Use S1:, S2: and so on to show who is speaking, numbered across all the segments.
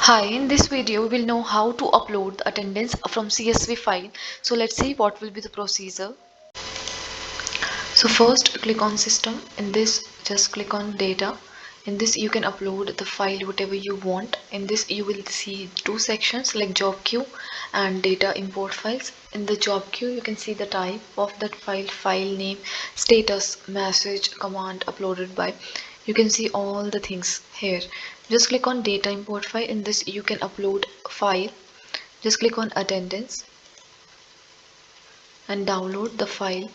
S1: Hi, in this video we will know how to upload the attendance from CSV file. So let's see what will be the procedure. So first click on system. In this just click on data. In this you can upload the file whatever you want. In this you will see two sections like job queue and data import files. In the job queue you can see the type of that file name, status, message, command uploaded by. You can see all the things here. Just click on data import file. In this you can upload file. Just click on attendance and download the file.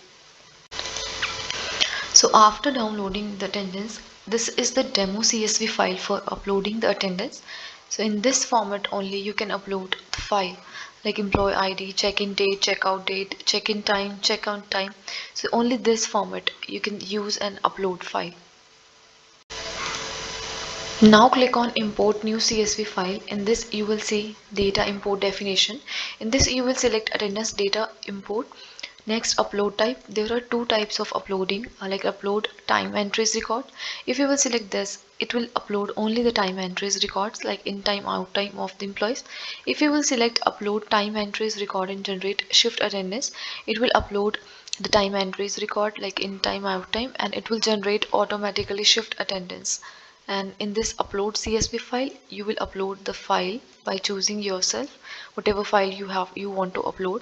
S1: So after downloading the attendance, this is the demo CSV file for uploading the attendance. So in this format only you can upload the file like employee ID, check-in date, check-out date, check-in time, check-out time. So only this format you can use and upload file. Now click on import new CSV file. In this you will see data import definition. In this you will select attendance data import. Next upload type. There are two types of uploading like upload time entries record. If you will select this, it will upload only the time entries records like in time out time of the employees. If you will select upload time entries record and generate shift attendance, it will upload the time entries record like in time out time and it will generate automatically shift attendance. And in this upload CSV file you will upload the file by choosing yourself whatever file you want to upload.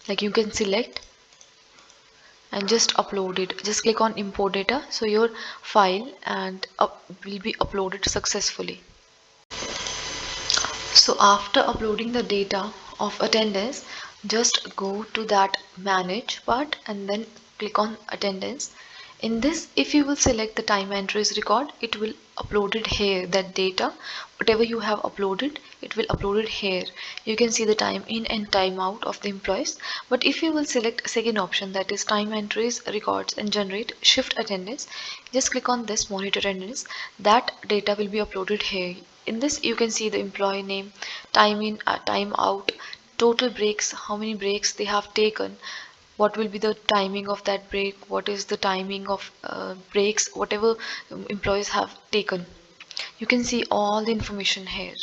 S1: Like you can select and just upload it. Just click on import data so your file and will be uploaded successfully. So after uploading the data of attendance, just go to that manage part and then click on attendance. In this, if you will select the time entries record, it will upload it here. That data, whatever you have uploaded, it will upload it here. You can see the time in and time out of the employees. But if you will select second option, that is time entries records and generate shift attendance, just click on this monitor attendance. That data will be uploaded here. In this you can see the employee name, time in, time out, total breaks, how many breaks they have taken, what will be the timing of that break, what is the timing of breaks, whatever employees have taken. You can see all the information here.